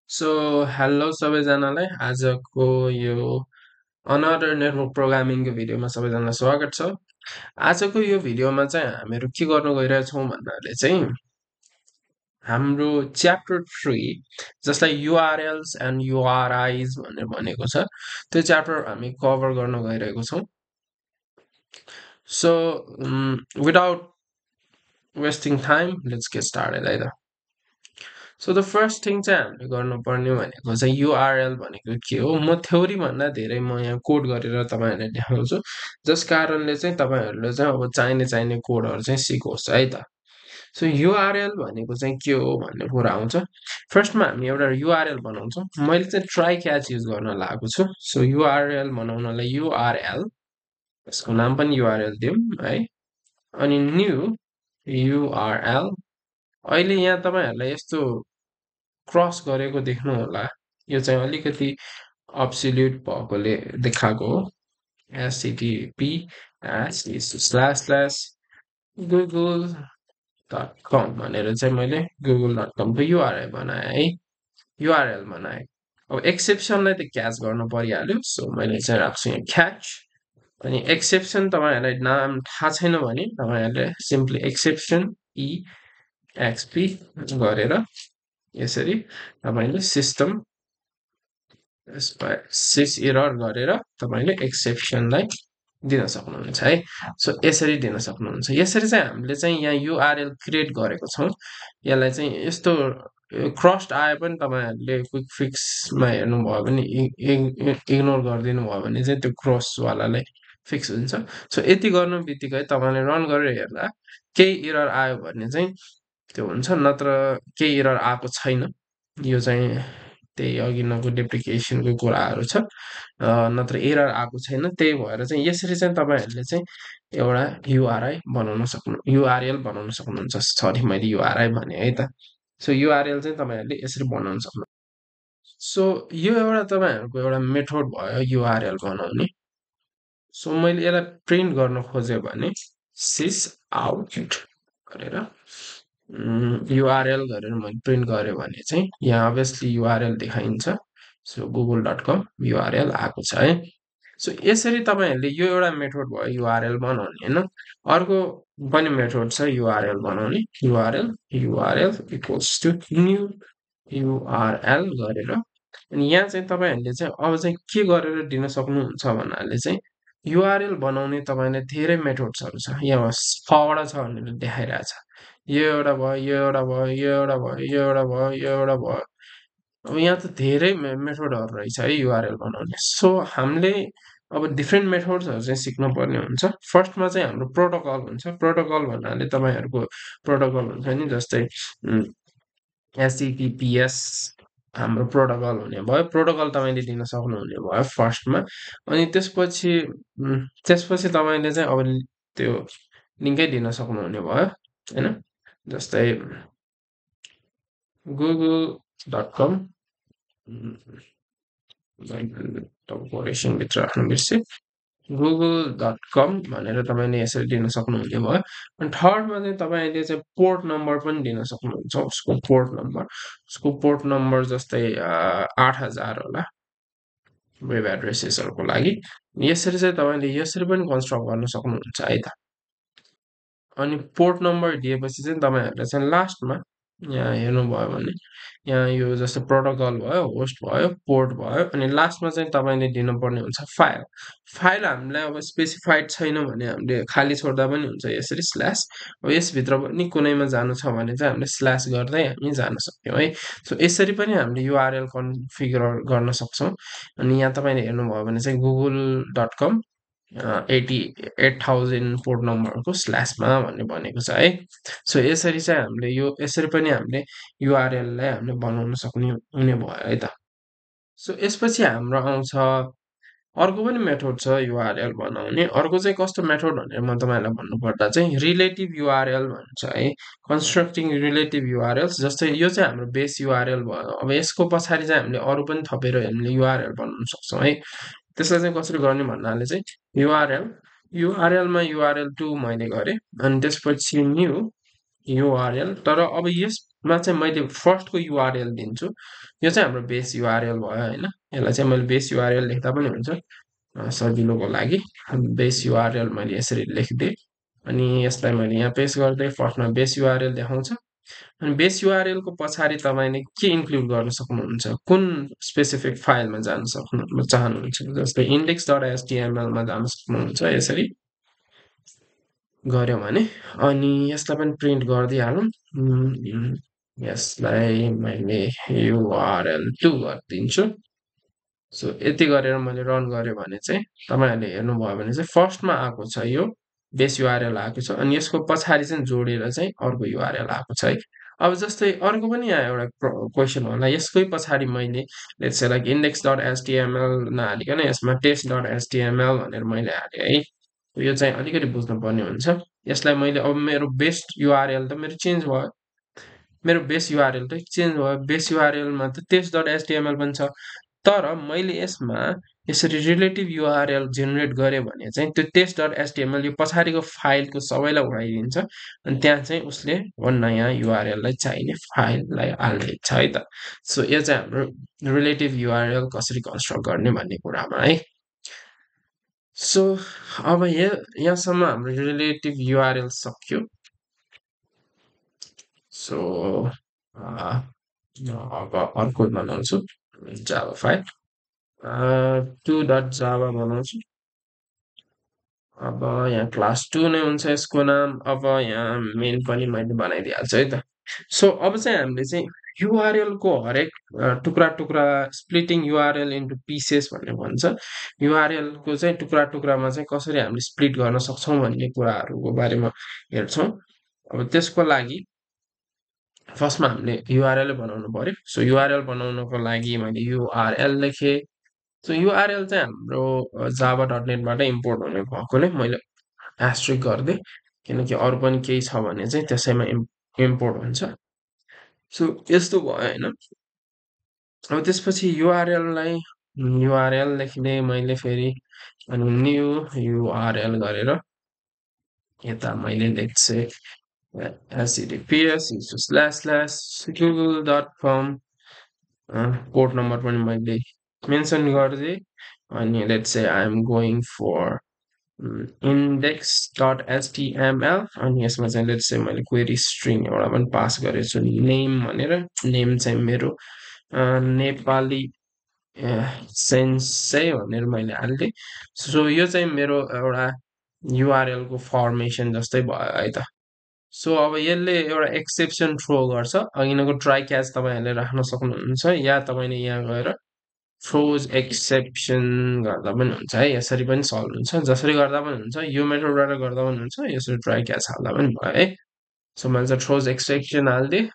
So hello सबैजनालाई आजको यो अनदर नेटवर्क प्रोग्रामिङको भिडियोमा सबैजनालाई स्वागत छ। आजको यो भिडियोमा चाहिँ हामीहरू के गर्नु गइरहेछौँ भन्नाले चाहिँ हाम्रो च्याप्टर 3 जसलाई युआरएल्स एन्ड युआरआइज भनेर भनेको छ त्यो च्याप्टर हामी कभर गर्न गइरहेको छौँ। So without wasting time let's get started है त। सो द फर्स्ट थिङ चाहिँ हामीले गर्नुपर्ने भनेको चाहिँ युआरएल भनेको के हो म थ्योरी भन्दा धेरै म यहाँ कोड गरेर तपाईँहरूलाई देखाउँछु जस कारणले चाहिँ तपाईँहरूले चाहिँ अब चाहिने कोडहरू चाहिँ सिकोस् है त। सो युआरएल भनेको चाहिँ के हो भन्ने कुरा आउँछ। फर्स्टमा हामी एउटा युआरएल बनाउँछौँ। मैले चाहिँ ट्राई क्याच युज गर्न लागेको छु। सो युआरएल बनाउनलाई युआरएल यसको नाम पनि युआरएल दिउँ है। अनि न्यू युआरएल अहिले यहाँ तपाईँहरूलाई यस्तो क्रस गरेको देख्नु होला। यो चाहिँ अलिकति अब्सोल्युट भएकोले देखाएको हो। http //google.com भनेर चाहिँ मैले google.com को युआरएल बनाएँ है। युआरएल बनाएँ। अब एक्सेप्सनलाई त क्याच गर्न परिहाल्यो। सो मैले चाहिँ राख्छु यहाँ क्याच। अनि एक्सेप्सन तपाईँहरूलाई नाम थाहा छैन भने तपाईँहरूले सिम्पली एक्सेप्सन EXP गरेर यसरी तपाईँले सिस्टम सिस एरर गरेर तपाईँले एक्सेप्सनलाई दिन सक्नुहुन्छ है। सो यसरी दिन सक्नुहुन्छ। यसरी चाहिँ हामीले चाहिँ यहाँ युआरएल क्रिएट गरेको छौँ। यसलाई चाहिँ यस्तो क्रस्ड आए पनि तपाईँहरूले क्विक फिक्समा हेर्नुभयो भने इग्नोर गरिदिनु भयो भने चाहिँ त्यो क्रसवालालाई फिक्स हुन्छ। सो यति गर्नु बित्तिकै तपाईँले रन गरेर हेर्दा केही एरर आयो भने चाहिँ त्यो हुन्छ, नत्र केही एरर आएको छैन। यो चाहिँ त्यही अघिल्लोको डेप्रिकेसनको कुराहरू छ। नत्र एरर आएको छैन। त्यही भएर चाहिँ यसरी चाहिँ तपाईँहरूले चाहिँ एउटा युआरएल बनाउन सक्नुहुन्छ। सरी मैले युआरआई भने है त। सो युआरएल चाहिँ तपाईँहरूले यसरी बनाउन सक्नुहुन्छ। सो यो एउटा तपाईँहरूको एउटा मेथड भयो युआरएल बनाउने। सो मैले यसलाई प्रिन्ट गर्न खोजेँ भने सिस आउट गरेर युआरएल गरेर मैले प्रिन्ट गरेँ भने चाहिँ यहाँ अभियसली युआरएल देखाइन्छ। सो google.com युआरएल आएको छ है। सो यसरी तपाईँहरूले यो एउटा मेथड भयो युआरएल बनाउने होइन। अर्को पनि मेथड छ युआरएल बनाउने। URL equals to new URL गरेर अनि यहाँ चाहिँ तपाईँहरूले चाहिँ अब चाहिँ के गरेर दिन सक्नुहुन्छ भन्नाले चाहिँ युआरएल बनाउने तपाईँले धेरै मेथड्सहरू छ। यहाँ 6वटा छ भनेर देखाइरहेछ। यो एउटा भयो, यो एउटा भयो, यो एउटा भयो, यो एउटा भयो, यो एउटा भयो। अब यहाँ त धेरै मेथडहरू रहेछ है युआरएल बनाउने। सो हामीले अब डिफ्रेन्ट मेथड्सहरू चाहिँ सिक्नुपर्ने हुन्छ। फर्स्टमा चाहिँ हाम्रो प्रोटोकल हुन्छ। प्रोटोकल भन्नाले तपाईँहरूको प्रोटोकल हुन्छ नि, जस्तै HTTPS हाम्रो प्रोटोकल हुने भयो। प्रोटोकल तपाईँले दिन सक्नुहुने भयो फर्स्टमा। अनि त्यसपछि तपाईँले चाहिँ अब त्यो लिङ्कै दिन सक्नुहुने भयो होइन। जस्तै google.com कोरेसनभित्र राख्नु बिर्सेँ। google.com भनेर तपाईँले यसरी दिन सक्नुहुने भयो। अनि थर्डमा चाहिँ तपाईँले चाहिँ पोर्ट नम्बर पनि दिन सक्नुहुन्छ। उसको पोर्ट नम्बर जस्तै 8000 होला वेब एड्रेसेसहरूको लागि। यसरी चाहिँ तपाईँले यसरी पनि कन्स्ट्रक्ट गर्न सक्नुहुन्छ है त। अनि पोर्ट नम्बर दिएपछि चाहिँ तपाईँहरूले चाहिँ लास्टमा यहाँ हेर्नुभयो भने यहाँ यो जस्तो प्रोटोकल भयो, होस्ट भयो, पोर्ट भयो अनि लास्टमा चाहिँ तपाईँले दिनुपर्ने हुन्छ फाइल। फाइल हामीलाई अब स्पेसिफाइड छैन भने हामीले खाली छोड्दा पनि हुन्छ यसरी स्ल्यास। अब यसभित्र पनि कुनैमा जानु छ भने चाहिँ हामीले स्ल्यास गर्दै हामी जान सक्यौँ है। सो यसरी पनि हामीले युआरएल कन्फिगर गर्न सक्छौँ। अनि यहाँ तपाईँले हेर्नुभयो भने चाहिँ google.com 88,000 पोर्ट नम्बरको स्ल्यासमा भन्ने भनेको छ है। सो यसरी चाहिँ हामीले यसरी पनि हामीले युआरएललाई हामीले बनाउन सक्ने हुने भयो है त। सो यसपछि हाम्रो आउँछ अर्को पनि मेथड छ युआरएल बनाउने। अर्को चाहिँ कस्तो मेथड भनेर म तपाईँहरूलाई भन्नुपर्दा चाहिँ रिलेटिभ युआरएल भन्छ है। कन्स्ट्रक्टिङ रिलेटिभ युआरएल्स। जस्तै यो चाहिँ हाम्रो बेस युआरएल भयो। अब यसको पछाडि चाहिँ हामीले अरू पनि थपेर हामीले युआरएल बनाउन सक्छौँ है। त्यसलाई चाहिँ कसरी गर्ने भन्नाले चाहिँ युआरएलमा युआरएल 2 मैले गरेँ अनि त्यसपछि न्यू युआरएल। तर अब मा चाहिँ मैले फर्स्टको युआरएल दिन्छु। यो चाहिँ हाम्रो बेस युआरएल भयो होइन। यसलाई चाहिँ मैले बेस युआरएल लेख्दा पनि हुन्छ सजिलोको लागि। बेस युआरएल मैले यसरी लेखिदिएँ अनि यसलाई मैले यहाँ पेस्ट गर्दै फर्स्टमा बेस युआरएल देखाउँछ। अनि बेस युआरएलको पछाडि तपाईँले के इन्क्लुड गर्न सक्नुहुन्छ, कुन स्पेसिफिक फाइलमा जान चाहनुहुन्छ, जस्तै index.html मा जान सक्नुहुन्छ। यसरी गऱ्यो भने अनि यसलाई पनि प्रिन्ट गरिदिइहालौँ। यसलाई मैले URL2 गरिदिन्छु। सो यति गरेर मैले रन गरेँ भने चाहिँ तपाईँहरूले हेर्नुभयो भने चाहिँ फर्स्टमा आएको छ यो बेस युआरएल आएको छ अनि यसको पछाडि चाहिँ जोडेर चाहिँ अर्को युआरएल आएको छ है। अब जस्तै अर्को पनि यहाँ एउटा क्वेसन होला, यसकै पछाडि मैले लेट्स से लाइक index.html नहालिकन यसमा test.html भनेर मैले हालेँ है। यो चाहिँ अलिकति बुझ्नुपर्ने हुन्छ। यसलाई मैले अब मेरो बेस्ट युआरएल त मेरो चेन्ज भयो, मेरो बेस युआरएल त चेन्ज भयो, बेस युआरएलमा त test.html पनि छ, तर मैले यसमा यसरी रिलेटिभ युआरएल जेनेरेट गरेँ भने चाहिँ त्यो test.html यो पछाडिको फाइलको सबैलाई उडाइदिन्छ अनि त्यहाँ चाहिँ उसले नयाँ युआरएललाई चाहिने फाइललाई हालिदिन्छ है त। सो यो चाहिँ हाम्रो रिलेटिभ युआरएल कसरी कन्स्ट्रक्ट गर्ने भन्ने कुरामा है। सो अब यहाँसम्म हाम्रो रिलेटिभ युआरएल सक्यो। सो अब अर्को बनाउँछु जावा फाइल 2.java बनाउँछु। अब यहाँ क्लास 2 नै हुन्छ यसको नाम। अब यहाँ मेन पनि मैले बनाइदिइहाल्छु है त। सो अब चाहिँ हामीले चाहिँ युआरएल को हरेक टुक्रा टुक्रा स्प्लिटिङ युआरएल इन्टु पिसेस भन्ने भन्छ। युआरएल को चाहिँ टुक्रा टुक्रामा चाहिँ कसरी हामीले स्प्लिट गर्न सक्छौँ भन्ने कुराहरूको बारेमा हेर्छौँ। अब त्यसको लागि फर्स्टमा हामीले युआरएल बनाउनु पर्यो। सो युआरएल बनाउनको लागि मैले युआरएल लेखेँ। सो युआरएल चाहिँ हाम्रो java.net बाटै इम्पोर्ट हुने भएकोले मैले एस्ट्रिक गरिदिएँ, किनकि अरू पनि केही छ भने चाहिँ त्यसैमा इम्पोर्ट हुन्छ। सो यस्तो भयो होइन। अब त्यसपछि युआरएललाई युआरएल लेखिदिएँ मैले फेरि अनि न्यू युआरएल गरेर यता मैले लेख्छु https://google.com पोर्ट नम्बर पनि मैले मेन्सन गरिदिएँ अनि let's say I am going for index.html अनि यसमा चाहिँ लेट्स से मैले क्वेरी स्ट्रिङ एउटा पनि पास गरेको छु नेम भनेर। नेम चाहिँ मेरो नेपाली सेन्सै भनेर मैले हालिदिएँ। सो यो चाहिँ मेरो एउटा युआरएल को फर्मेसन जस्तै भयो है त। सो अब यसले एउटा एक्सेप्सन थ्रो गर्छ। अघिनको ट्राई क्याच तपाईँहरूले राख्न सक्नुहुन्छ या तपाईँले यहाँ गएर थ्रोज एक्सेप्सन गर्दा पनि हुन्छ है। यसरी पनि सल्भ हुन्छ, जसरी गर्दा पनि हुन्छ, यो मेथडबाट गर्दा पनि हुन्छ, यसरी ट्राई क्याच हाल्दा पनि भयो है। सो मैले चाहिँ थ्रोज एक्सेप्सन हालिदिएँ।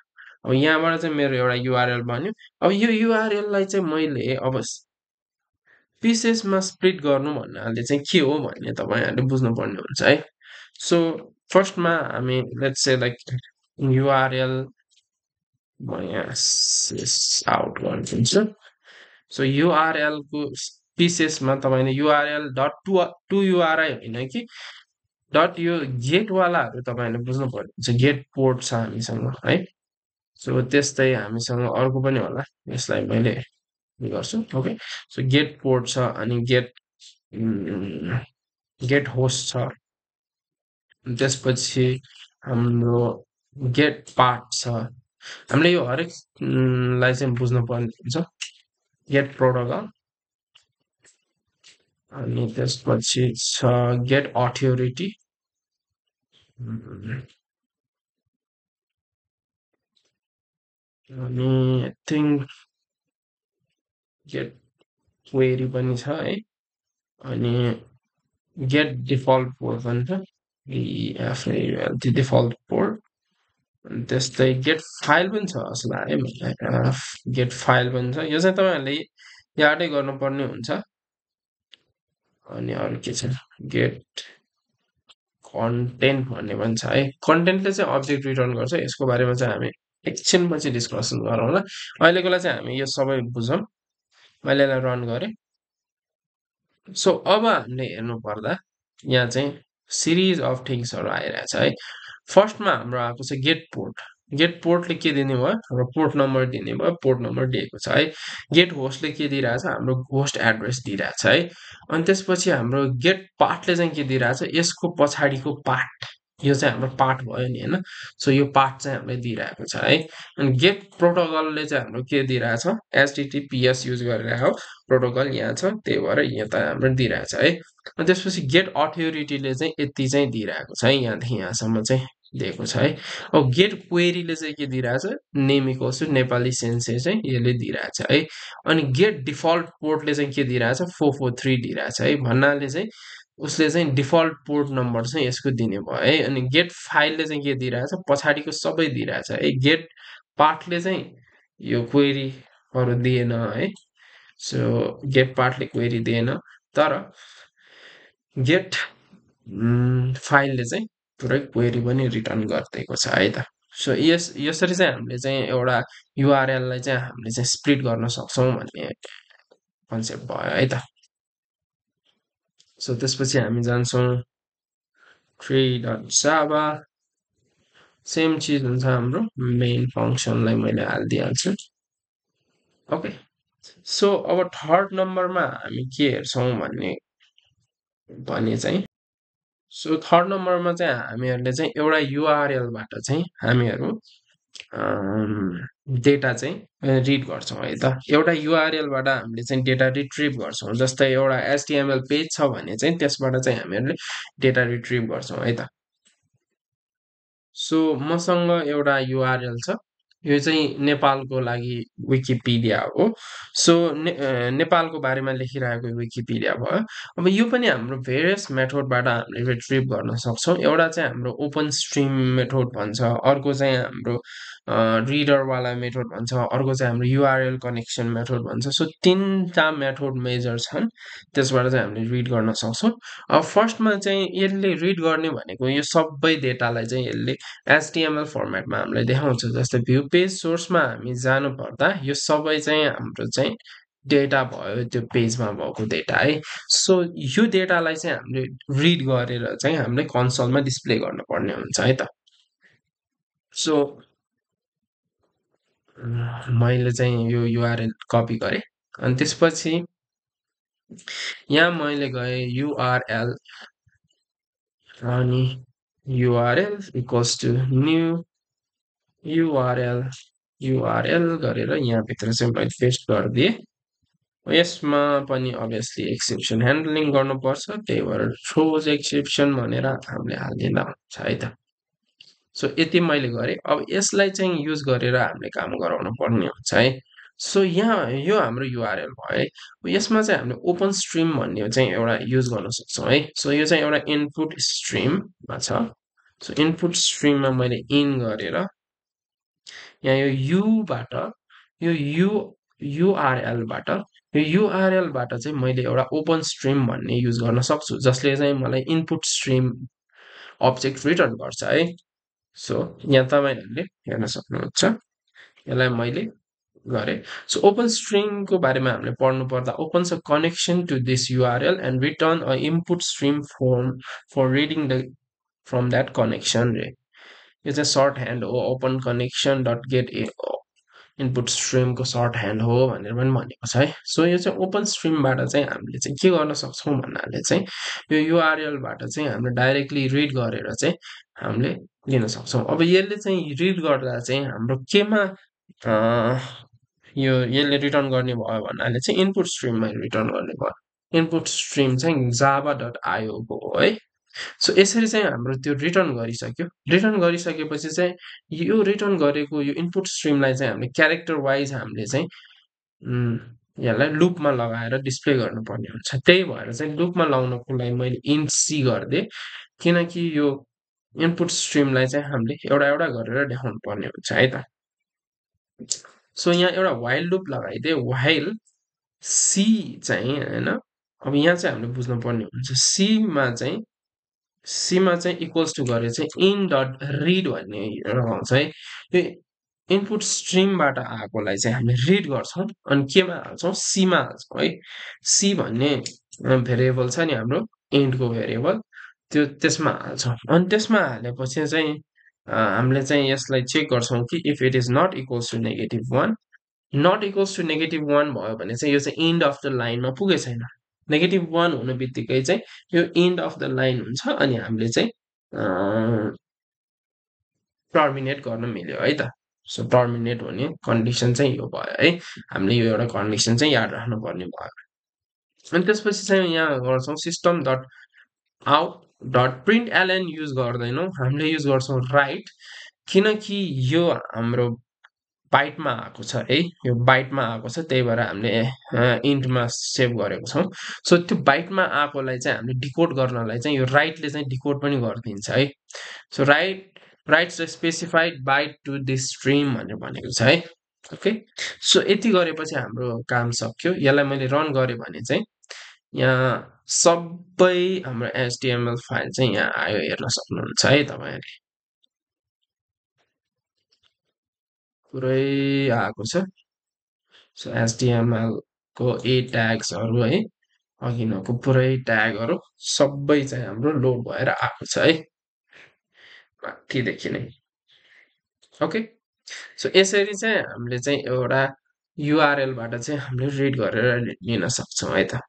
अब यहाँबाट चाहिँ मेरो एउटा युआरएल बन्यो। अब यो युआरएललाई चाहिँ मैले अब पिसेसमा स्प्लिट गर्नु भन्नाले चाहिँ के हो भन्ने तपाईँहरूले बुझ्नुपर्ने हुन्छ है। सो फर्स्टमा हामी लेट्स से लाइक युआरएल म यहाँ आउट गरिदिन्छु। सो युआरएल को पिसेसमा तपाईँले युआरएल डट टु युआरआई होइन कि डट यो गेटवालाहरू तपाईँहरूले बुझ्नुपर्ने हुन्छ। गेट पोर्ट छ हामीसँग है। सो त्यस्तै हामीसँग अर्को पनि होला, यसलाई मैले गर्छु ओके। सो गेट पोर्ट छ अनि गेट होस्ट छ, त्यसपछि हाम्रो गेट पार्ट छ। हामीले यो हरेक लाई चाहिँ बुझ्नुपर्ने हुन्छ। गेट प्रोटोकल अनि त्यसपछि छ गेट अथोरिटी अनि आई थिङ्क गेट क्वेरी पनि छ है। अनि गेट डिफल्ट पोर्ट पनि छ, डिफल्ट पोर्ट। अनि त्यस्तै गेट फाइल पनि छ जस्तो लाग्यो है, गेट फाइल पनि छ। यो चाहिँ तपाईँहरूले यादै गर्नुपर्ने हुन्छ। अनि अरू के छ, गेट कन्टेन्ट भन्ने पनि छ है। कन्टेन्टले चाहिँ अब्जेक्ट रिटर्न गर्छ। यसको बारेमा चाहिँ हामी एकछिनपछि डिस्कसन गरौँला। अहिलेको लागि चाहिँ हामी यो सबै बुझौँ। मैले यसलाई रन गरेँ। सो अब हामीले हेर्नु पर्दा यहाँ चाहिँ सिरिज अफ थिङ्सहरू आइरहेछ है। फर्स्टमा हाम्रो आएको छ गेट पोर्ट। गेट पोर्टले के दिने भयो हाम्रो पोर्ट नम्बर दिने भयो पोर्ट नम्बर दिएको छ है गेट होस्टले के दिइरहेछ हाम्रो होस्ट एड्रेस दिइरहेछ है अनि त्यसपछि हाम्रो गेट पार्टले चाहिँ के दिइरहेछ यसको पछाडिको पार्ट यो चाहिँ हाम्रो पार्ट भयो नि होइन सो यो पार्ट चाहिँ हामीलाई दिइरहेको छ है अनि गेट प्रोटोकलले चाहिँ हाम्रो के दिइरहेछ एचटिटिपिएस युज गरेर हो प्रोटोकल यहाँ छ त्यही भएर यहाँ त हाम्रो दिइरहेछ है अनि त्यसपछि गेट अथोरिटीले चाहिँ यति चाहिँ दिइरहेको छ है यहाँदेखि यहाँसम्म चाहिँ दिएको छ है अब गेट क्वेरीले चाहिँ के दिइरहेछ नेम इक्वल्स टु नेपाली सेन्से चाहिँ यसले दिइरहेछ है अनि गेट डिफल्ट पोर्टले चाहिँ के दिइरहेछ 443 दिइरहेछ है भन्नाले चाहिँ उसले चाहिँ डिफल्ट पोर्ट नम्बर चाहिँ यसको दिने भयो है अनि गेट फाइलले चाहिँ के दिइरहेछ पछाडिको सबै दिइरहेछ है गेट पार्टले चाहिँ यो क्वेरीहरू दिएन है सो गेट पार्टले क्वेरी दिएन तर गेट फाइलले चाहिँ पुरै क्वेरी पनि रिटर्न गरिदिएको छ है त सो यसरी चाहिँ हामीले चाहिँ एउटा युआरएललाई चाहिँ हामीले चाहिँ स्प्लिट गर्न सक्छौँ भन्ने कन्सेप्ट भयो है त सो त्यसपछि हामी जान्छौँ tree.java सेम चिज हुन्छ हाम्रो मेन फङ्सनलाई मैले हालिदिइहाल्छु ओके सो अब थर्ड नम्बरमा हामी के हेर्छौँ भने चाहिँ सो थर्ड नम्बरमा चाहिँ हामीहरूले चाहिँ एउटा युआरएलबाट चाहिँ हामीहरू डेटा चाहिँ रिड गर्छौँ है त एउटा युआरएलबाट हामीले चाहिँ डेटा रिट्रिभ गर्छौँ जस्तै एउटा एचटिएमएल पेज छ भने चाहिँ त्यसबाट चाहिँ हामीहरूले डेटा रिट्रिभ गर्छौँ है त सो मसँग एउटा युआरएल छ यो चाहिँ नेपालको लागि विकिपिडिया हो सो नेपालको बारेमा लेखिरहेको विकिपिडिया भयो अब यो पनि हाम्रो भेरियस मेथडबाट हामीले रिट्रिभ गर्न सक्छौँ एउटा चाहिँ हाम्रो ओपन स्ट्रिम मेथड भन्छ अर्को चाहिँ हाम्रो रिडरवाला मेथड भन्छ अर्को चाहिँ हाम्रो युआरएल कनेक्सन मेथड भन्छ सो तिनवटा मेथड मेजर छन् त्यसबाट चाहिँ हामीले रिड गर्न सक्छौँ अब फर्स्टमा चाहिँ यसले रिड गर्ने भनेको यो सबै डेटालाई चाहिँ यसले एचटिएमएल फर्मेटमा हामीलाई देखाउँछ जस्तै भ्यू पेज सोर्समा हामी जानु पर्दा यो सबै चाहिँ हाम्रो चाहिँ डेटा भयो त्यो पेजमा भएको डेटा है सो यो डेटालाई चाहिँ हामीले रिड गरेर चाहिँ हामीले कन्सोलमा डिस्प्ले गर्नुपर्ने हुन्छ है त सो मैले चाहिँ यो युआरएल कपी गरेँ अनि त्यसपछि यहाँ मैले गएँ युआरएल अनि URL equals to new URL गरेर यहाँभित्र चाहिँ मैले पेस्ट गरिदिएँ यसमा पनि अभियसली एक्सेप्सन ह्यान्डलिङ गर्नुपर्छ त्यही भएर थ्रोज एक्सेप्सन भनेर हामीले हालिदिँदा हुन्छ है त सो यति मैले गरेँ अब यसलाई चाहिँ युज गरेर हामीले काम गराउनु पर्ने हुन्छ है सो यहाँ यो हाम्रो युआरएल भयो है यसमा चाहिँ हामीले ओपन स्ट्रिम भन्ने चाहिँ एउटा युज गर्न सक्छौँ है सो यो चाहिँ एउटा इनपुट स्ट्रिममा छ सो इनपुट स्ट्रिममा मैले इन गरेर यहाँ यो युबाट यो युआरएलबाट यो युआरएलबाट चाहिँ मैले एउटा ओपन स्ट्रिम भन्ने युज गर्न सक्छु जसले चाहिँ मलाई इनपुट स्ट्रिम अब्जेक्ट रिटर्न गर्छ है सो यहाँ तपाईँहरूले हेर्न सक्नुहुन्छ यसलाई मैले गरेँ सो ओपन स्ट्रिमको बारेमा हामीले पढ्नु पर्दा opens a connection to this URL and return a input stream for reading the from that connection रे यो चाहिँ सर्ट ह्यान्ड हो open connection dot get a input स्ट्रिमको सर्ट ह्यान्ड हो भनेर पनि भनेको छ है सो यो चाहिँ ओपन स्ट्रिमबाट चाहिँ हामीले चाहिँ के गर्न सक्छौँ भन्नाले चाहिँ यो युआरएलबाट चाहिँ हामीले डाइरेक्टली रिड गरेर चाहिँ हामीले लिन सक्छौँ अब यसले चाहिँ रिड गर्दा चाहिँ हाम्रो केमा यो यसले रिटर्न गर्ने भयो भन्नाले चाहिँ इनपुट स्ट्रिममा रिटर्न गर्ने भयो इनपुट स्ट्रिम चाहिँ जावा डट आयोको हो है सो यसरी चाहिँ हाम्रो त्यो रिटर्न गरिसक्यो रिटर्न गरिसकेपछि चाहिँ यो रिटर्न गरेको यो इनपुट स्ट्रिमलाई चाहिँ हामीले क्यारेक्टर वाइज हामीले चाहिँ यसलाई लुपमा लगाएर डिस्प्ले गर्नुपर्ने हुन्छ त्यही भएर चाहिँ लुपमा लगाउनको लागि मैले इन्ट सी गरिदिएँ किनकि यो इनपुट स्ट्रिमलाई चाहिँ हामीले एउटा एउटा गरेर देखाउनु पर्ने हुन्छ है त सो यहाँ एउटा वाइल लुप लगाइदिएँ वाइल सी चाहिँ होइन अब यहाँ चाहिँ हामीले बुझ्नुपर्ने हुन्छ सीमा चाहिँ इक्वल्स टु गरेर चाहिँ इन डट रिड भन्ने लगाउँछ है यो इनपुट स्ट्रिमबाट आएकोलाई चाहिँ हामीले रिड गर्छौँ अनि केमा हाल्छौँ सीमा हाल्छौँ है सी भन्ने भेरिएबल छ नि हाम्रो इन्टको भेरिएबल त्यसमा हाल्छौँ अनि त्यसमा हालेपछि चाहिँ हामीले चाहिँ यसलाई चेक गर्छौँ कि if it is not equals to -1 not equals to -1 भयो भने चाहिँ यो चाहिँ एन्ड अफ द लाइनमा पुगेको छैन -1 हुनु बित्तिकै चाहिँ यो एन्ड अफ द लाइन हुन्छ अनि हामीले चाहिँ टर्मिनेट गर्न मिल्यो है त सो टर्मिनेट हुने कन्डिसन चाहिँ यो भयो है हामीले यो एउटा कन्डिसन चाहिँ याद राख्नुपर्ने भयो अनि त्यसपछि चाहिँ यहाँ गर्छौँ system dot out dot print LN use गर्दैनौँ हामीले युज गर्छौँ राइट किनकि यो हाम्रो बाइटमा आएको छ है यो बाइटमा आएको छ त्यही भएर हामीले इन्टमा सेभ गरेको छौँ सो त्यो बाइटमा आएकोलाई चाहिँ हामीले डिकोड गर्नलाई चाहिँ यो राइटले चाहिँ डिकोड पनि गरिदिन्छ है so writes specified byte to this stream भनेर भनेको छ है ओके सो यति गरेपछि हाम्रो काम सक्यो यसलाई मैले रन गरेँ भने चाहिँ यहाँ सबै हाम्रो एचटिएमएल फाइल चाहिँ यहाँ आयो हेर्न सक्नुहुन्छ है तपाईँहरूले पुरै आएको छ सो एचटिएमएल को ए ट्याग्सहरू है अघिनको पुरै ट्यागहरू सबै चाहिँ हाम्रो लोड भएर आएको छ है माथिदेखि नै ओके सो यसरी चाहिँ हामीले चाहिँ एउटा युआरएलबाट चाहिँ हामीले रिड गरेर लिन सक्छौँ है त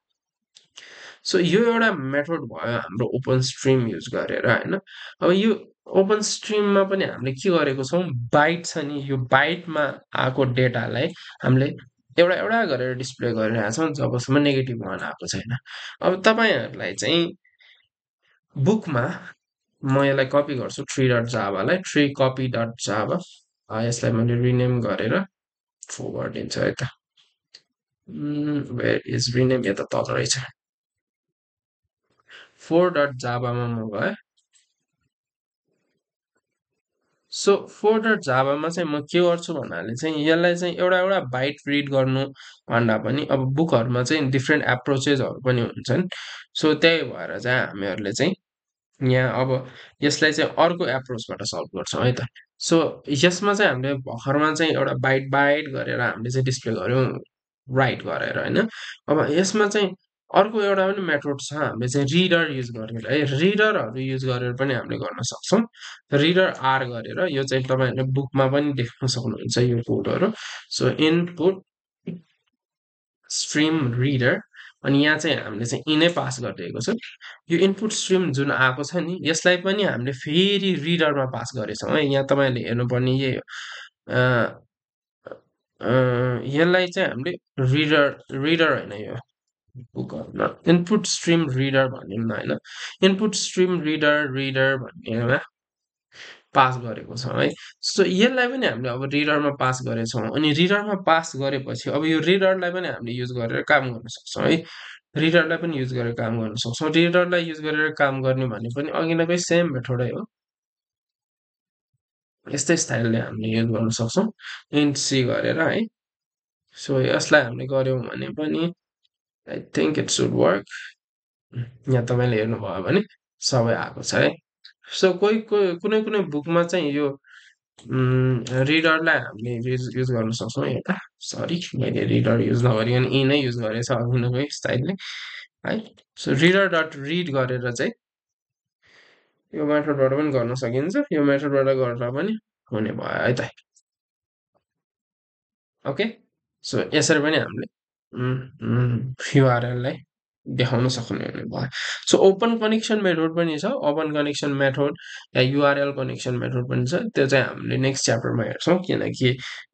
सो यो एउटा मेथड भयो हाम्रो ओपन स्ट्रिम युज गरेर होइन अब यो ओपन स्ट्रिममा पनि हामीले के गरेको छौँ बाइट छ नि यो बाइटमा आएको डेटालाई हामीले एउटा एउटा गरेर डिस्प्ले गरिरहेको छौँ जबसम्म -1 आएको छैन अब तपाईँहरूलाई चाहिँ बुकमा म यसलाई कपी गर्छु 3.javaलाई 3copy.java यसलाई मैले रिनेम गरेर फरवर्ड दिन्छु है त वेयर इज रिनेम यता तल रहेछ 4.javaमा म गएँ सो 4.javaमा चाहिँ म के गर्छु भन्नाले चाहिँ यसलाई चाहिँ एउटा एउटा बाइट रिड गर्नु भन्दा पनि अब बुकहरूमा चाहिँ डिफ्रेन्ट एप्रोचेसहरू पनि हुन्छन् सो त्यही भएर चाहिँ हामीहरूले चाहिँ यहाँ अब यसलाई चाहिँ अर्को एप्रोचबाट सल्भ गर्छौँ है त सो यसमा चाहिँ हामीले भर्खरमा चाहिँ एउटा बाइट बाइट गरेर हामीले चाहिँ डिस्प्ले गऱ्यौँ राइट गरेर होइन अब यसमा चाहिँ अर्को एउटा पनि मेथड छ हामीले चाहिँ रिडर युज गरेर है रिडरहरू युज गरेर पनि हामीले गर्न सक्छौँ रिडर आर गरेर यो चाहिँ तपाईँहरूले बुकमा पनि देख्न सक्नुहुन्छ यो कोडहरू सो इनपुट स्ट्रिम रिडर अनि यहाँ चाहिँ हामीले चाहिँ इनै पास गरिदिएको छ यो इनपुट स्ट्रिम जुन आएको छ नि यसलाई पनि हामीले फेरि रिडरमा पास गरेछौँ है यहाँ तपाईँहरूले हेर्नुपर्ने यही हो यसलाई चाहिँ हामीले रिडर होइन यो इनपुट स्ट्रिम रिडर भनिदिउँ न होइन इनपुट स्ट्रिम रिडर भन्नेमा पास गरेको छौँ है सो यसलाई पनि हामीले अब रिडरमा पास गरेछौँ अनि रिडरमा पास गरेपछि अब यो रिडरलाई पनि हामीले युज गरेर काम गर्न सक्छौँ है रिडरलाई पनि युज गरेर काम गर्न सक्छौँ रिडरलाई युज गरेर काम गर्ने भने पनि अघिल्लोकै सेम मेथडै हो यस्तै स्टाइलले हामीले युज गर्न सक्छौँ इन्ट सी गरेर है सो यसलाई हामीले गऱ्यौँ भने पनि I think it should work यहाँ तपाईँले हेर्नुभयो भने सबै आएको छ है सो कोही कोही कुनै कुनै बुकमा चाहिँ यो रिडरलाई हामीले युज गर्न सक्छौँ यता सरी मैले रिडर युज नगरिकन यी नै युज गरेछ अघिल्लोकै स्टाइलले है सो रिडर डट रिड गरेर चाहिँ यो मेथडबाट पनि गर्न सकिन्छ यो मेथडबाट गर्दा पनि हुने भयो है त ओके सो यसरी पनि हामीले युआरएललाई देखाउन सक्ने हुने भयो सो ओपन कनेक्सन मेथड पनि छ ओपन कनेक्सन मेथड या युआरएल कनेक्सन मेथड पनि छ त्यो चाहिँ हामीले नेक्स्ट च्याप्टरमा हेर्छौँ किनकि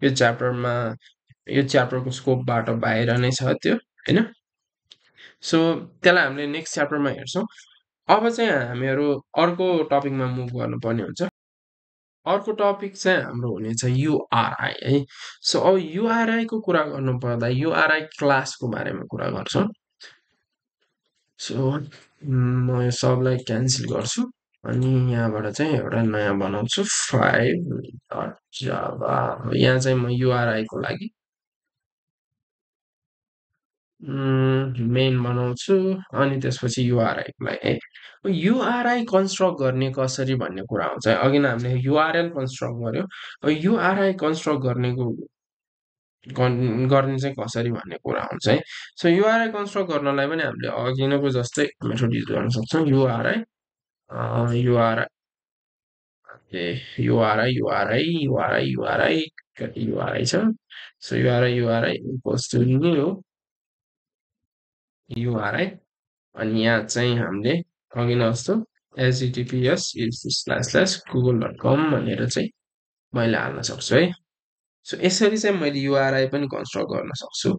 यो च्याप्टरको स्कोपबाट बाहिर नै छ त्यो होइन सो त्यसलाई हामीले नेक्स्ट च्याप्टरमा हेर्छौँ अब चाहिँ हामीहरू अर्को टपिकमा मुभ गर्नुपर्ने हुन्छ अर्को टपिक चाहिँ हाम्रो हुनेछ युआरआई है सो अब युआरआईको कुरा गर्नु पर्दा युआरआई क्लासको बारेमा कुरा गर्छौँ सो म यो सबलाई क्यान्सल गर्छु अनि यहाँबाट चाहिँ एउटा नयाँ बनाउँछु 5.java यहाँ चाहिँ म युआरआईको लागि मेन बनाउँछु अनि त्यसपछि युआरआईको लागि है युआरआई कन्स्ट्रक्ट गर्ने कसरी भन्ने कुरा आउँछ अघि नै हामीले युआरएल कन्स्ट्रक्ट गर्यो युआरआई कन्स्ट्रक्ट गर्ने चाहिँ कसरी भन्ने कुरा हुन्छ है सो युआरआई कन्स्ट्रक्ट गर्नलाई पनि हामीले अघि नैको जस्तै मेथड युज गर्न सक्छौँ युआरआई ए URI कति URI छ so URI equals to new URI अनि यहाँ चाहिँ हामीले अघि नै जस्तो https://google.com भनेर चाहिँ मैले हाल्न सक्छु है सो यसरी चाहिँ मैले URI पनि कन्स्ट्रक्ट गर्न सक्छु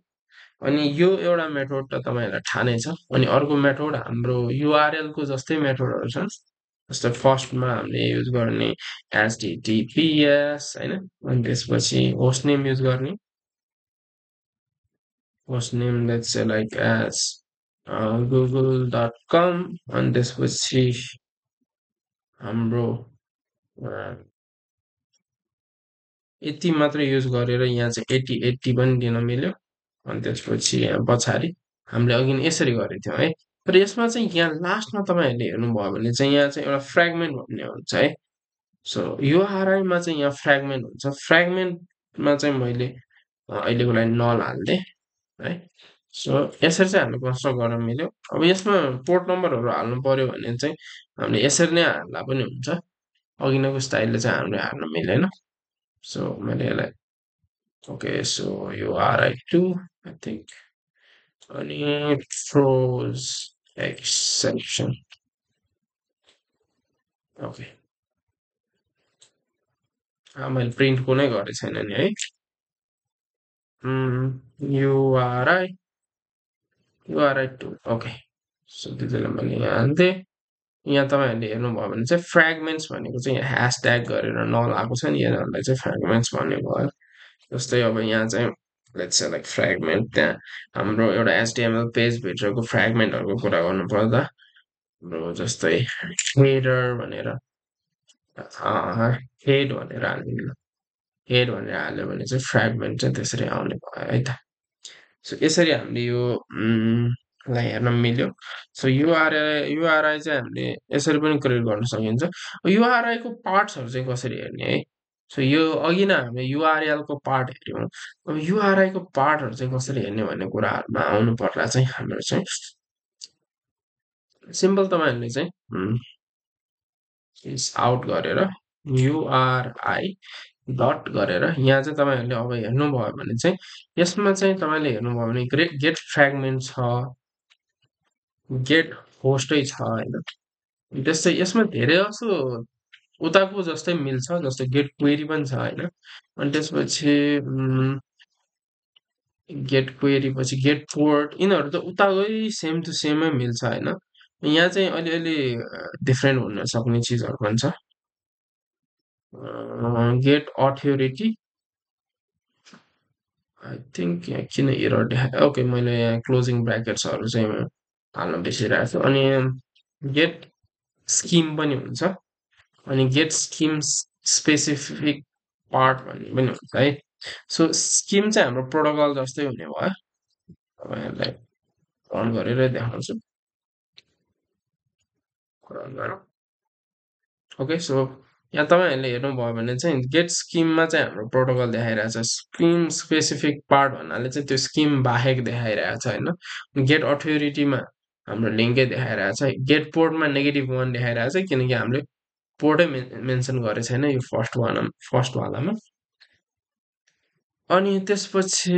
अनि यो एउटा मेथड त तपाईँहरूलाई थाहा नै छ अनि अर्को मेथड हाम्रो URL को जस्तै मेथडहरू छन् जस्तो फर्स्टमा हामीले युज गर्ने https हैन अनि त्यसपछि होस्ट नेम युज गर्ने host name let's say like as google.com अनि त्यसपछि हाम्रो यति मात्र युज गरेर यहाँ चाहिँ 80 पनि दिन मिल्यो अनि त्यसपछि यहाँ पछाडि हामीले अघि नै यसरी गरेको थियौँ है तर यसमा चाहिँ यहाँ लास्टमा तपाईँहरूले हेर्नुभयो भने चाहिँ यहाँ चाहिँ एउटा फ्रेगमेन्ट भन्ने हुन्छ है सो URI मा चाहिँ यहाँ फ्रेगमेन्ट हुन्छ फ्रेगमेन्टमा चाहिँ मैले अहिलेको लागि नल हालिदिएँ है सो यसरी चाहिँ हामीले कन्स्ट्रक्ट गर्न मिल्यो अब यसमा पोर्ट नम्बरहरू हाल्नु पर्यो भने चाहिँ हामीले यसरी नै हाल्दा पनि हुन्छ अघिनको स्टाइलले चाहिँ हामीले हाल्न मिलेन सो मैले यसलाई okay so URI2 I think अनि throws exception ओके मैले प्रिन्ट कुनै गरेको छैन नि है URI2 ओके सो त्यसैले मैले यहाँ हाल्थेँ यहाँ तपाईँहरूले हेर्नुभयो भने चाहिँ फ्रेगमेन्ट्स भनेको चाहिँ यहाँ ह्यासट्याग गरेर नल आएको छ नि यिनीहरूलाई चाहिँ फ्रेगमेन्ट्स भन्ने भयो जस्तै अब यहाँ चाहिँ लेट्स से लाइक फ्रेगमेन्ट त्यहाँ हाम्रो एउटा HTML पेजभित्रको फ्रेगमेन्टहरूको कुरा गर्नुपर्दा हाम्रो जस्तै हेडर भनेर हेड भनेर हाल्नु हेड भनेर हाल्यो भने चाहिँ फ्रेगमेन्ट चाहिँ त्यसरी आउने भयो है त सो यसरी हामीले यो लाई हेर्न मिल्यो सो URI चाहिँ हामीले यसरी पनि क्रिएट गर्न सकिन्छ URI को पार्ट्सहरू चाहिँ कसरी हेर्ने है सो यो अघि नै हामीले URL को पार्ट हेऱ्यौँ अब URI को पार्टहरू चाहिँ कसरी हेर्ने भन्ने कुराहरूमा आउनु पर्दा चाहिँ हाम्रो चाहिँ सिम्पल तपाईँहरूले चाहिँ इस आउट गरेर URI डट गरेर यहाँ चाहिँ तपाईँहरूले अब हेर्नुभयो भने चाहिँ यसमा चाहिँ तपाईँले हेर्नुभयो भने गेट फ्रेगमेन्ट छ गेट होस्टै छ होइन त्यस्तै यसमा धेरै जसो उताको जस्तै मिल्छ जस्तै गेट क्वेरी पनि छ होइन अनि त्यसपछि गेट क्वेरी पछि गेट पोर्ट यिनीहरू त उताकै सेम टु सेमै मिल्छ होइन यहाँ चाहिँ अलिअलि डिफ्रेन्ट हुन सक्ने चिजहरू पनि छ गेट अथोरिटी आई थिङ्क यहाँ किन एरर देखायो ओके मैले यहाँ क्लोजिङ ब्राकेट्सहरू चाहिँ हाल्न बिर्सिरहेको छु अनि गेट स्किम पनि हुन्छ अनि गेट स्किम स्पेसिफिक पार्ट भन्ने पनि हुन्छ है सो स्किम चाहिँ हाम्रो प्रोटोकल जस्तै हुने भयो तपाईँहरूलाई रन गरेर देखाउँछु रन गरौँ ओके सो यहाँ तपाईँहरूले हेर्नुभयो भने चाहिँ गेट स्किममा चाहिँ हाम्रो प्रोटोकल देखाइरहेछ स्किम स्पेसिफिक पार्ट भन्नाले चाहिँ त्यो स्किम बाहेक देखाइरहेछ होइन गेट अथोरिटीमा हाम्रो लिङ्कै देखाइरहेछ गेट पोर्टमा -1 देखाइरहेछ किनकि हामीले पोर्टै मेन्सन गरेको छैन यो फर्स्टवालामा अनि त्यसपछि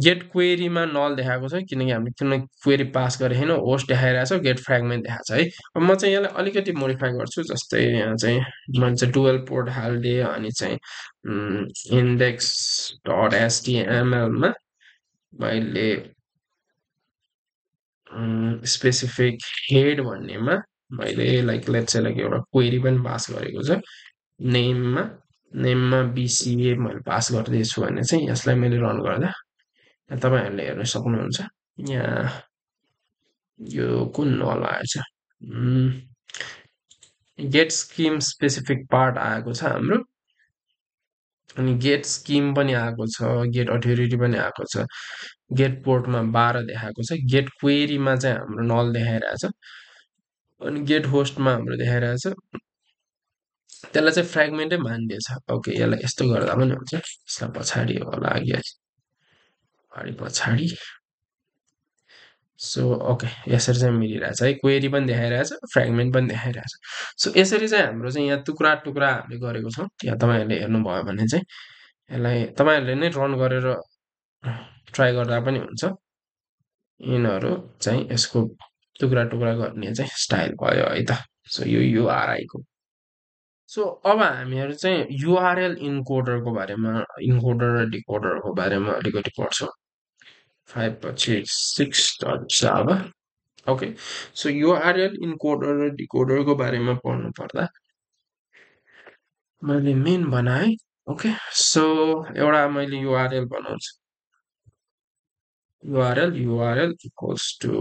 गेट क्वेरीमा नल देखाएको छ किनकि हामीले कुनै क्वेरी पास गरेको छैन होस्ट देखाइरहेको छ गेट फ्रेगमेन्ट देखाएको छ है अब म चाहिँ यसलाई अलिकति मोडिफाई गर्छु जस्तै यहाँ चाहिँ मैले चाहिँ डुअल पोर्ट हालिदिएँ अनि चाहिँ इन्डेक्स डट HTML-मा मैले स्पेसिफिक हेड भन्नेमा मैले लाइक लेट्स लाइक एउटा क्वेरी पनि पास गरेको छ नेममा BCA मैले पास गर्दैछु भने चाहिँ यसलाई मैले रन गर्दा तपाईँहरूले हेर्न सक्नुहुन्छ यहाँ यो कुन नल आएछ गेट स्किम स्पेसिफिक पार्ट आएको छ हाम्रो अनि गेट स्किम पनि आएको छ गेट अथोरिटी पनि आएको छ गेट पोर्टमा 12 देखाएको छ गेट क्वेरीमा चाहिँ हाम्रो नल देखाइरहेछ अनि गेट होस्टमा हाम्रो देखाइरहेछ त्यसलाई चाहिँ फ्रेगमेन्टै मानिदिएछ ओके यसलाई यस्तो गर्दा पनि हुन्छ यसलाई पछाडि होला अघि पछाडि सो ओके यसरी चाहिँ मिलिरहेछ है क्वेरी पनि देखाइरहेछ फ्रेगमेन्ट पनि देखाइरहेछ सो यसरी चाहिँ हाम्रो चाहिँ यहाँ टुक्रा टुक्रा हामीले गरेको छौँ यहाँ तपाईँहरूले हेर्नुभयो भने चाहिँ यसलाई तपाईँहरूले नै रन गरेर ट्राई गर्दा पनि हुन्छ यिनीहरू चाहिँ यसको टुक्रा टुक्रा गर्ने चाहिँ स्टाइल भयो है त सो यो युआरआईको सो अब हामीहरू चाहिँ युआरएल इन्कोडरको बारेमा इन्कोडर र डिकोडरको बारेमा अलिकति पढ्छौँ 5 पछि 6 dot Java okay so URL encoder र डिकोडरको बारेमा पढ्नु पर्दा मैले मेन बनाएँ ओके सो एउटा मैले युआरएल बनाउँछु युआरएल इक्वल्स टु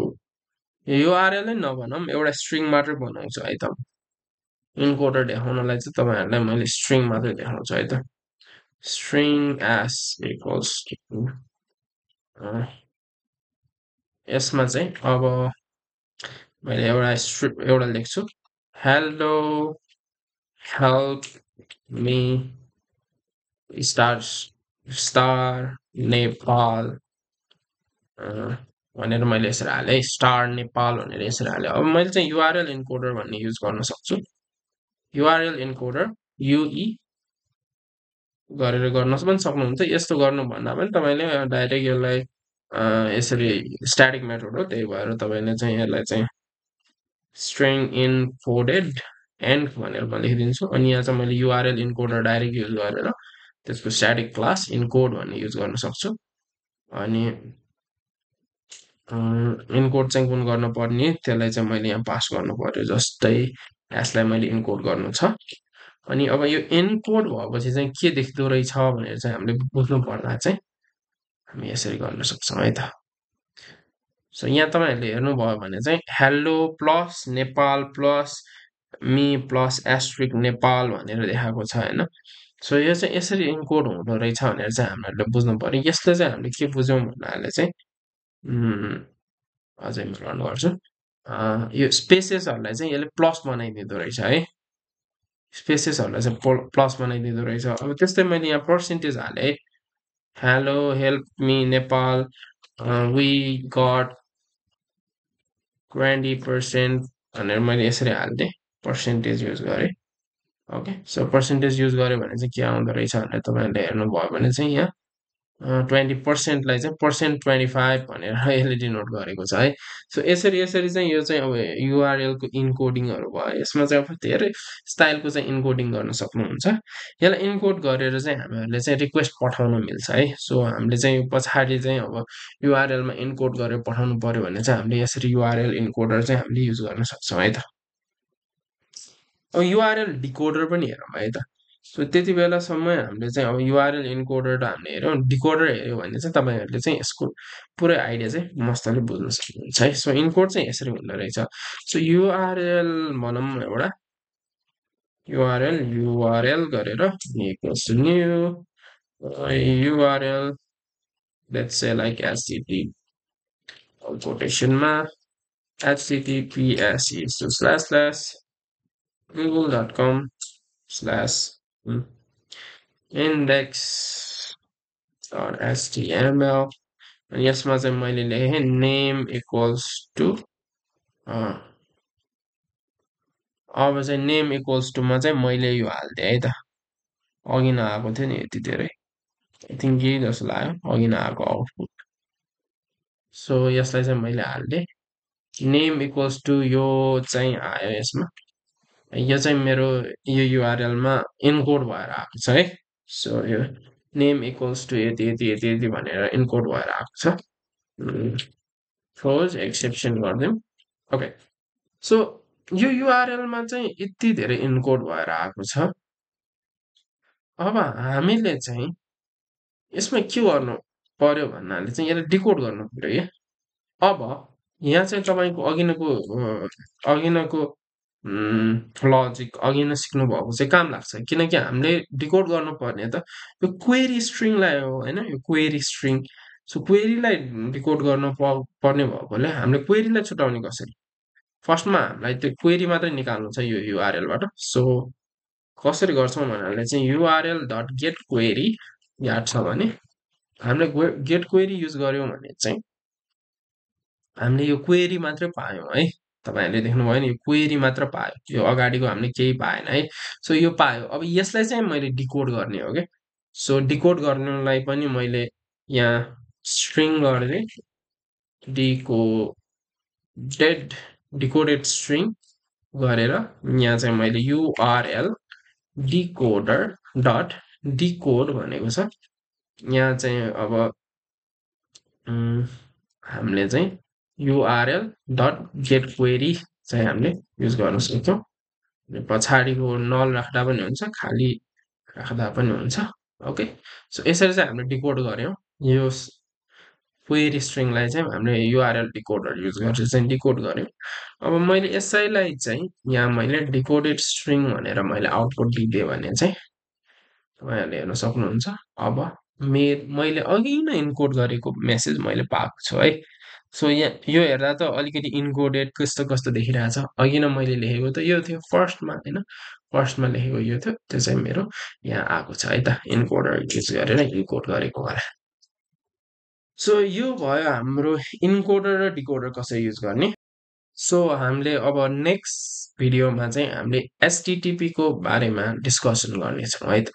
युआरएल नै नभनौँ एउटा स्ट्रिङ मात्रै बनाउँछु है त इन्कोडर देखाउनलाई चाहिँ तपाईँहरूलाई मैले स्ट्रिङ मात्रै देखाउँछु है त स्ट्रिङ एस इक्वल्स टु यसमा चाहिँ अब मैले एउटा लेख्छु hello help me star Nepal भनेर मैले यसरी हालेँ स्टार नेपाल भनेर यसरी हालेँ अब मैले चाहिँ युआरएल इन्कोडर भन्ने युज गर्न सक्छु युआरएल इन्कोडर युई गरेर गर्न पनि सक्नुहुन्छ यस्तो गर्नुभन्दा पनि तपाईँले डाइरेक्ट यसलाई यसरी स्ट्याटिक मेथड हो त्यही भएर तपाईँले चाहिँ यसलाई चाहिँ स्ट्रिङ इन्कोडेड एन्ड भनेर म लेखिदिन्छु अनि यहाँ चाहिँ मैले युआरएल इन्कोडर डाइरेक्ट युज गरेर त्यसको स्ट्याटिक क्लास इन्कोड भन्ने युज गर्न सक्छु अनि इन्कोड चाहिँ कुन गर्नु पर्ने त्यसलाई चाहिँ मैले यहाँ पास गर्नु पर्यो जस्तै यसलाई मैले इन्कोड गर्नु छ अनि अब यो इन्कोड भएपछि चाहिँ के देख्दो रहेछ भनेर चाहिँ हामीले बुझ्नु पर्दा चाहिँ हामी यसरी गर्न सक्छौँ है त सो यहाँ तपाईँहरूले हेर्नुभयो भने चाहिँ hello plus Nepal plus me plus asterisk Nepal भनेर देखाएको छ होइन सो यो चाहिँ यसरी इन्कोड हुँदो रहेछ भनेर चाहिँ हामीहरूले बुझ्नु पर्यो यसले चाहिँ हामीले के बुझ्यौँ भन्नाले चाहिँ अझै म रन गर्छु यो स्पेसेसहरूलाई चाहिँ यसले प्लस बनाइदिँदो रहेछ है स्पेसेसहरूलाई चाहिँ प्लस बनाइदिँदो रहेछ अब त्यस्तै मैले यहाँ पर्सेन्टेज हालेँ hello help me Nepal we got 20% भनेर मैले यसरी हालिदिएँ पर्सेन्टेज युज गरेँ ओके सो पर्सेन्टेज युज गऱ्यो भने चाहिँ के आउँदो रहेछ भनेर तपाईँहरूले हेर्नुभयो भने चाहिँ यहाँ 20%लाई चाहिँ पर्सेन्ट 25 भनेर यसले डिनोट गरेको छ है सो यसरी यसरी चाहिँ यो चाहिँ अब युआरएलको इन्कोडिङहरू भयो यसमा चाहिँ अब धेरै स्टाइलको चाहिँ इन्कोडिङ गर्न सक्नुहुन्छ यसलाई इन्कोड गरेर चाहिँ हामीहरूले चाहिँ रिक्वेस्ट पठाउन मिल्छ है सो हामीले चाहिँ पछाडि चाहिँ अब युआरएलमा इन्कोड गरेर पठाउनु पर्यो भने चाहिँ हामीले यसरी युआरएल इन्कोडर चाहिँ हामीले युज गर्न सक्छौँ है त अब युआरएल डिकोडर पनि हेरौँ है त सो त्यति बेलासम्म हामीले चाहिँ अब युआरएल इन्कोडर त हामीले हेऱ्यौँ डिकोडर हेऱ्यो भने चाहिँ तपाईँहरूले चाहिँ यसको पुरै आइडिया चाहिँ मजाले बुझ्न सक्नुहुन्छ है सो इन्कोड चाहिँ यसरी हुँदो रहेछ सो युआरएल भनौँ एउटा युआरएल गरेर equals to new URL let's say like HTTP कोटेसनमा https // google.com/index.html अनि यसमा चाहिँ मैले लेखेँ नेम इक्वल्स टु अब चाहिँ नेम इक्वल्स टुमा चाहिँ मैले यो हालिदिएँ है त अघि नआएको थियो नि यति धेरै आई थिङ्क यही जस्तो लाग्यो अघि नआएको आउटपुट सो यसलाई चाहिँ मैले हालिदिएँ नेम इक्वल्स टु यो चाहिँ आयो यसमा यो चाहिँ मेरो यो युआरएलमा इन्कोड भएर आएको छ है सो यो नेम इक्वल्स टु यति यति यति यति भनेर इन्कोड भएर आएको छ क्लोज एक्सेप्सन गरिदिउँ ओके सो यो युआरएलमा चाहिँ यति धेरै इन्कोड भएर आएको छ अब हामीले चाहिँ यसमा के गर्नु पर्यो भन्नाले चाहिँ यसलाई डिकोड गर्नु पर्यो क्या अब यहाँ चाहिँ तपाईँको अघिनको लजिक अघि नै सिक्नु भएको चाहिँ काम लाग्छ किनकि हामीले डिकोड गर्नुपर्ने त यो क्वेरी स्ट्रिङलाई हो होइन यो क्वेरी स्ट्रिङ सो क्वेरीलाई डिकोड गर्नु पर्ने भएकोले हामीले क्वेरीलाई छुटाउने कसरी फर्स्टमा हामीलाई त्यो क्वेरी मात्रै निकाल्नु छ यो युआरएलबाट सो कसरी गर्छौँ भन्नाले चाहिँ युआरएल डट गेट क्वेरी याद छ भने हामीले गेट क्वेरी युज गऱ्यौँ भने चाहिँ हामीले यो क्वेरी मात्रै पायौँ है। तपाईँहरूले देख्नुभयो नि यो क्वेरी मात्र पायो, यो अगाडिको हामीले केही पाएन है। सो यो पायो, अब यसलाई चाहिँ मैले डिकोड गर्ने हो क्या। सो डिकोड गर्नुलाई पनि मैले यहाँ स्ट्रिङ गरिदिएँ, डिकोडेड स्ट्रिङ गरेर यहाँ चाहिँ मैले युआरएल डिकोडर डट डिकोड भनेको छ। यहाँ चाहिँ अब हामीले चाहिँ युआरएल डट गेट क्वेरी चाहिँ हामीले युज गर्न सक्छौँ। पछाडिको नल राख्दा पनि हुन्छ, खाली राख्दा पनि हुन्छ। ओके, सो यसरी चाहिँ हामीले डिकोड गऱ्यौँ। यो क्वेरी स्ट्रिङलाई चाहिँ हामीले युआरएल डिकोडर युज गरेर चाहिँ डिकोड गऱ्यौँ। अब मैले यसैलाई चाहिँ यहाँ मैले डिकोडेड स्ट्रिङ भनेर मैले आउटपुट दिइदिएँ भने चाहिँ तपाईँहरूले हेर्न सक्नुहुन्छ। अब मैले अघि नै इन्कोड गरेको मेसेज मैले पाएको छु है। सो यहाँ यो हेर्दा त अलिकति इन्कोडेड कस्तो कस्तो देखिरहेछ। अघि नै मैले लेखेको त यो थियो फर्स्टमा होइन, फर्स्टमा लेखेको यो थियो, त्यो चाहिँ मेरो यहाँ आएको छ है त, इन्कोडर युज गरेर इन्कोड गरेको होला। सो यो भयो हाम्रो इन्कोडर र डिकोडर कसरी युज गर्ने। सो हामीले अब नेक्स्ट भिडियोमा चाहिँ हामीले एचटिटिपी को बारेमा डिस्कसन गर्नेछौँ है त।